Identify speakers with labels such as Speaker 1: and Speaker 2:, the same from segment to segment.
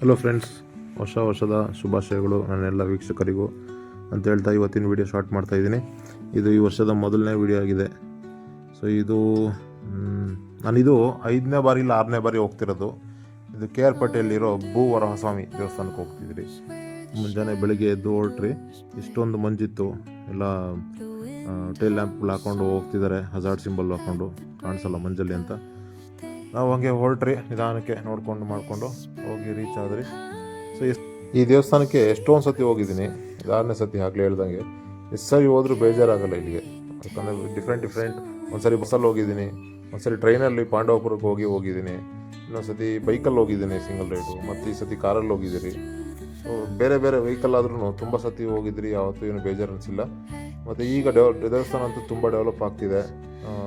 Speaker 1: Hello friends, ವರ್ಷದ ಶುಭಾಶಯಗಳು ನನ್ನೆಲ್ಲ ವೀಕ್ಷಕರಿಗೂ ಅಂತ ಹೇಳ್ತಾ ಇವತ್ತಿನ ವಿಡಿಯೋ ಸ್ಟಾರ್ಟ್ ಮಾಡ್ತಾಯಿದ್ದೀನಿ. ಇದು ಈ ವರ್ಷದ ಮೊದಲನೇ ವಿಡಿಯೋ ಆಗಿದೆ. ಸೊ ನಾನಿದು 5ನೇ ಬಾರಿ ಇಲ್ಲ 6ನೇ ಬಾರಿ ಹೋಗ್ತಿರೋದು. ಇದು ಕೆ ಆರ್ ಪೇಟೆಯಲ್ಲಿರೋ ಭೂವರಹಸ್ವಾಮಿ ದೇವಸ್ಥಾನಕ್ಕೆ ಹೋಗ್ತಿದ್ರಿ. ಮುಂಜಾನೆ ಬೆಳಿಗ್ಗೆ ಎದ್ದು ಹೊರಟ್ರಿ. ಇಷ್ಟೊಂದು ಮಂಜಿತ್ತು. ಎಲ್ಲ ಟೇಲ್ ಲ್ಯಾಂಪ್ಗಳು ಹಾಕ್ಕೊಂಡು ಹೋಗ್ತಿದ್ದಾರೆ, ಹಜಾರ್ಡ್ ಸಿಂಬಲ್ ಹಾಕ್ಕೊಂಡು ಕಾಣಿಸಲ್ಲ ಮಂಜಲ್ಲಿ ಅಂತ. ನಾವು ಹಂಗೆ ಹೊರಟ್ರಿ, ನಿಧಾನಕ್ಕೆ ನೋಡ್ಕೊಂಡು ಮಾಡಿಕೊಂಡು ಹೋಗಿ ರೀಚ್ ಆದ್ರಿ. ಸೊ ಈ ದೇವಸ್ಥಾನಕ್ಕೆ ಎಷ್ಟೊಂದು ಸತಿ ಹೋಗಿದ್ದೀನಿ, 6ನೇ ಸತಿ ಆಗಲೇ ಹೇಳ್ದಂಗೆ. ಎಷ್ಟು ಸರಿ ಹೋದರೂ ಬೇಜಾರಾಗಲ್ಲ ಇಲ್ಲಿಗೆ. ಯಾಕಂದರೆ ಡಿಫ್ರೆಂಟ್ ಒಂದ್ಸರಿ ಬಸ್ಸಲ್ಲಿ ಹೋಗಿದ್ದೀನಿ, ಒಂದ್ಸರಿ ಟ್ರೈನಲ್ಲಿ ಪಾಂಡವಪುರಕ್ಕೆ ಹೋಗಿದ್ದೀನಿ, ಇನ್ನೊಂದು ಸತಿ ಬೈಕಲ್ಲಿ ಹೋಗಿದ್ದೀನಿ ಸಿಂಗಲ್ ರೈಡು, ಮತ್ತು ಈ ಸತಿ ಕಾರಲ್ಲಿ ಹೋಗಿದ್ದೀರಿ. ಸೊ ಬೇರೆ ವೆಹಿಕಲ್ ಆದ್ರೂ ತುಂಬ ಸತಿ ಹೋಗಿದ್ರಿ, ಯಾವತ್ತೂ ಏನು ಬೇಜಾರು ಅನಿಸಿಲ್ಲ. ಮತ್ತು ಈಗ ದೇವಸ್ಥಾನ ಅಂತೂ ತುಂಬ ಡೆವಲಪ್ ಆಗ್ತಿದೆ.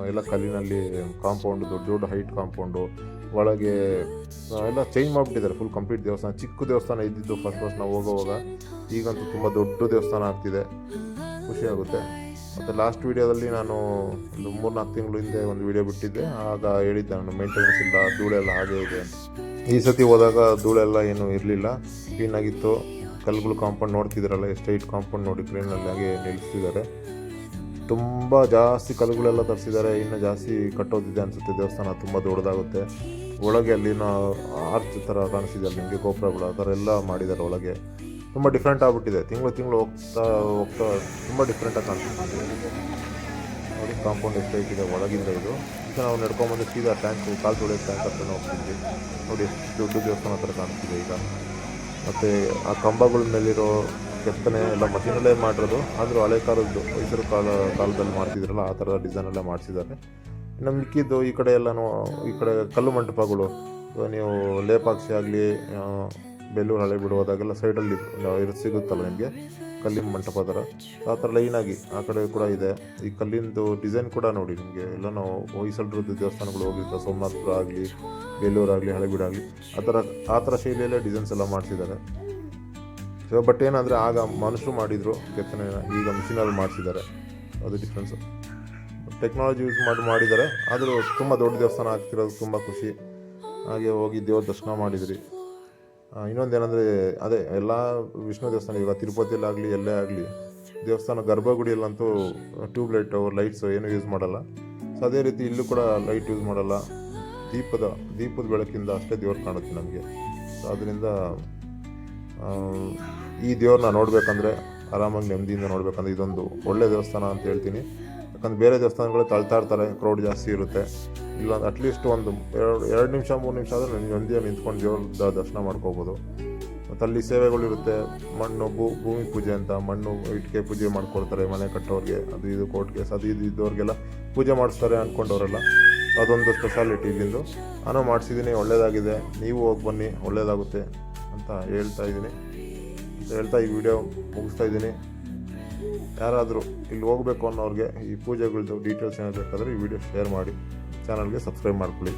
Speaker 1: ಎಲ್ಲ ಕಲ್ಲಿನಲ್ಲಿ ಕಾಂಪೌಂಡು, ದೊಡ್ಡ ಹೈಟ್ ಕಾಂಪೌಂಡು, ಒಳಗೆ ಎಲ್ಲ ಚೇಂಜ್ ಮಾಡಿಬಿಟ್ಟಿದ್ದಾರೆ ಫುಲ್ ಕಂಪ್ಲೀಟ್. ದೇವಸ್ಥಾನ ಚಿಕ್ಕ ದೇವಸ್ಥಾನ ಇದ್ದಿದ್ದು ಫಸ್ಟ್ ನಾವು ಹೋಗೋವಾಗ, ಈಗಂತೂ ತುಂಬ ದೊಡ್ಡ ದೇವಸ್ಥಾನ ಆಗ್ತಿದೆ, ಖುಷಿಯಾಗುತ್ತೆ. ಮತ್ತು ಲಾಸ್ಟ್ ವೀಡಿಯೋದಲ್ಲಿ ನಾನು ಒಂದು 3-4 ತಿಂಗಳು ಹಿಂದೆ ಒಂದು ವೀಡಿಯೋ ಬಿಟ್ಟಿದ್ದೆ. ಆಗ ಹೇಳಿದ್ದೆ ನಾನು ಮೇಂಟೆನೆನ್ಸ್ ಇಲ್ಲ, ಧೂಳೆಲ್ಲ ಹಾಗೆ ಇದೆ ಅಂತ. ಈ ಸತಿ ಹೋದಾಗ ಧೂಳೆಲ್ಲ ಏನೂ ಇರಲಿಲ್ಲ, ಕ್ಲೀನಾಗಿತ್ತು. ಕಲ್ಲುಗಳು ಕಾಂಪೌಂಡ್ ನೋಡ್ತಿದ್ದಾರಲ್ಲ, ಎಷ್ಟು ಹೈಟ್ ಕಾಂಪೌಂಡ್ ನೋಡಿ ಟ್ರೈನಲ್ಲಿ ಹಾಗೆ ನಿಲ್ಲಿಸ್ತಿದ್ದಾರೆ. ತುಂಬ ಜಾಸ್ತಿ ಕಲ್ಲುಗಳೆಲ್ಲ ತರಿಸಿದ್ದಾರೆ, ಇನ್ನೂ ಜಾಸ್ತಿ ಕಟ್ಟೋದಿದೆ ಅನಿಸುತ್ತೆ. ದೇವಸ್ಥಾನ ತುಂಬ ದೊಡ್ಡದಾಗುತ್ತೆ. ಒಳಗೆ ಅಲ್ಲಿನ ಆರ್ಚ್ ಥರ ಕಾಣಿಸ್ತಿದೆ, ನಿಮಗೆ ಗೋಪುರಗಳು ಆ ಥರ ಎಲ್ಲ ಮಾಡಿದ್ದಾರೆ. ಒಳಗೆ ತುಂಬ ಡಿಫ್ರೆಂಟ್ ಆಗಿಬಿಟ್ಟಿದೆ. ತಿಂಗಳು ಹೋಗ್ತಾ ತುಂಬ ಡಿಫ್ರೆಂಟಾಗಿ ಕಾಣಿಸ್ತಿದೆ ನೋಡಿ. ಕಾಂಪೌಂಡ್ ಎಷ್ಟು ಐತಿದೆ ಒಳಗಿಂದ. ಇದು ಈಗ ನಾವು ನಡ್ಕೊಂಬಂದು ಸೀದಾ ಟ್ಯಾಂಕು, ಕಾಲು ತೊಳೆಯೋ ಟ್ಯಾಂಕ್ ಹತ್ರ ಹೋಗ್ತಿದ್ವಿ ನೋಡಿ. ಎಷ್ಟು ದೊಡ್ಡ ದೇವಸ್ಥಾನ ಥರ ಕಾಣಿಸ್ತಿದೆ ಈಗ. ಮತ್ತು ಆ ಕಂಬಗಳ ಮೇಲಿರೋ ಕೆತ್ತನೆ ಎಲ್ಲ ಮಷೀನಲ್ಲೇ ಮಾಡಿರೋದು, ಆದರೂ ಹಳೆ ಕಾಲದ್ದು ಮೈಸೂರು ಕಾಲದಲ್ಲಿ ಮಾಡ್ತಿದ್ರಲ್ಲ ಆ ಥರದ ಡಿಸೈನೆಲ್ಲ ಮಾಡಿಸಿದ್ದಾರೆ. ಇನ್ನು ಮಿಕ್ಕಿದ್ದು ಈ ಕಡೆ ಎಲ್ಲನೂ, ಈ ಕಡೆ ಕಲ್ಲು ಮಂಟಪಗಳು, ನೀವು ಲೇಪಾಕ್ಷಿ ಆಗಲಿ, ಬೆಳ್ಳೂರು ಹಳೆಬೀಡು ಹೋದಾಗೆಲ್ಲ ಸೈಡಲ್ಲಿ ಸಿಗುತ್ತಲ್ಲ ನಿಮಗೆ ಕಲ್ಲಿನ ಮಂಟಪ ಥರ, ಆ ಥರ ಲೈನಾಗಿ ಆ ಕಡೆ ಕೂಡ ಇದೆ. ಈ ಕಲ್ಲಿಂದು ಡಿಸೈನ್ ಕೂಡ ನೋಡಿ ನಿಮಗೆ. ಎಲ್ಲ ನಾವು ಹೊಯ್ಸಳರದ್ದು ದೇವಸ್ಥಾನಗಳು ಹೋಗಿರ್ತಾರೆ, ಸೋಮನಾಥಪುರ ಆಗಲಿ, ಬೇಲೂರಾಗಲಿ, ಹಳೆಬೀಡು ಆಗಲಿ, ಆ ಥರ ಶೈಲಿಯಲ್ಲೇ ಡಿಸೈನ್ಸ್ ಎಲ್ಲ ಮಾಡಿಸಿದ್ದಾರೆ. ಸೊ ಬಟ್ ಏನಂದರೆ ಆಗ ಮನುಷ್ಯರು ಮಾಡಿದರು ಕೆತ್ತನೆ, ಈಗ ಮಿಷಿನಲ್ಲಿ ಮಾಡಿಸಿದ್ದಾರೆ. ಅದು ಡಿಫ್ರೆನ್ಸು. ಟೆಕ್ನಾಲಜಿ ಯೂಸ್ ಮಾಡಿದ್ದಾರೆ, ಆದರೂ ತುಂಬ ದೊಡ್ಡ ದೇವಸ್ಥಾನ ಆಗ್ತಿರೋದು ತುಂಬ ಖುಷಿ. ಹಾಗೆ ಹೋಗಿ ದೇವ್ರ ದರ್ಶನ ಮಾಡಿದ್ರಿ. ಇನ್ನೊಂದೇನೆಂದರೆ ಅದೇ ಎಲ್ಲ ವಿಷ್ಣು ದೇವಸ್ಥಾನ, ಇವಾಗ ತಿರುಪತಿಯಲ್ಲಾಗಲಿ ಎಲ್ಲೇ ಆಗಲಿ ದೇವಸ್ಥಾನ ಗರ್ಭಗುಡಿಯಲ್ಲಂತೂ ಟ್ಯೂಬ್ಲೈಟು, ಲೈಟ್ಸು ಏನೂ ಯೂಸ್ ಮಾಡಲ್ಲ. ಸೊ ಅದೇ ರೀತಿ ಇಲ್ಲೂ ಕೂಡ ಲೈಟ್ ಯೂಸ್ ಮಾಡಲ್ಲ. ದೀಪದ ಬೆಳಕಿಂದ ಅಷ್ಟೇ ದೇವ್ರು ಕಾಣುತ್ತೆ ನಮಗೆ. ಸೊ ಅದರಿಂದ ಈ ದೇವ್ರನ್ನ ನೋಡಬೇಕಂದ್ರೆ, ಆರಾಮಾಗಿ ನೆಮ್ಮದಿಯಿಂದ ನೋಡಬೇಕಂದ್ರೆ ಇದೊಂದು ಒಳ್ಳೆ ದೇವಸ್ಥಾನ ಅಂತ ಹೇಳ್ತೀನಿ. ಯಾಕಂದರೆ ಬೇರೆ ದೇವಸ್ಥಾನಗಳು ತಳ್ತಾ ಇರ್ತಾರೆ, ಕ್ರೌಡ್ ಜಾಸ್ತಿ ಇರುತ್ತೆ. ಇಲ್ಲ ಅಟ್ಲೀಸ್ಟ್ ಒಂದು 2 ನಿಮಿಷ 3 ನಿಮಿಷ ಆದರೆ ನೆಮ್ಮದಿಯಾಗಿ ನಿಂತ್ಕೊಂಡು ದೇವ್ರ ದರ್ಶನ ಮಾಡ್ಕೋಬೋದು. ಮತ್ತು ಅಲ್ಲಿ ಸೇವೆಗಳಿರುತ್ತೆ. ಮಣ್ಣು ಭೂಮಿ ಪೂಜೆ ಅಂತ, ಮಣ್ಣು ಇಟ್ಟಿಗೆ ಪೂಜೆ ಮಾಡ್ಕೊಳ್ತಾರೆ ಮನೆ ಕಟ್ಟೋರಿಗೆ, ಅದು ಇದು ಕೋರ್ಟ್ಗೆ ಅದು ಇದು ಇದ್ದವ್ರಿಗೆಲ್ಲ ಪೂಜೆ ಮಾಡಿಸ್ತಾರೆ ಅಂದ್ಕೊಂಡವರೆಲ್ಲ. ಅದೊಂದು ಸ್ಪೆಷಾಲಿಟಿ ಇಲ್ಲಿಂದು. ನಾನು ಮಾಡಿಸಿದ್ದೀನಿ, ಒಳ್ಳೆಯದಾಗಿದೆ. ನೀವು ಹೋಗಿ ಬನ್ನಿ, ಒಳ್ಳೆಯದಾಗುತ್ತೆ ಅಂತ ಹೇಳ್ತಾ ಈ ವಿಡಿಯೋ ಮುಗಿಸ್ತಾ ಇದ್ದೀನಿ. ಯಾರಾದರೂ ಇಲ್ಲಿ ಹೋಗಬೇಕು ಅನ್ನೋರಿಗೆ ಈ ಪೂಜೆಗಳದ್ದು ಡೀಟೇಲ್ಸ್ ಏನಾದರೂ ಬೇಕಾದರೆ ಈ ವಿಡಿಯೋ ಶೇರ್ ಮಾಡಿ, ಚಾನಲ್ಗೆ ಸಬ್ಸ್ಕ್ರೈಬ್ ಮಾಡ್ಕೊಳ್ಳಿ.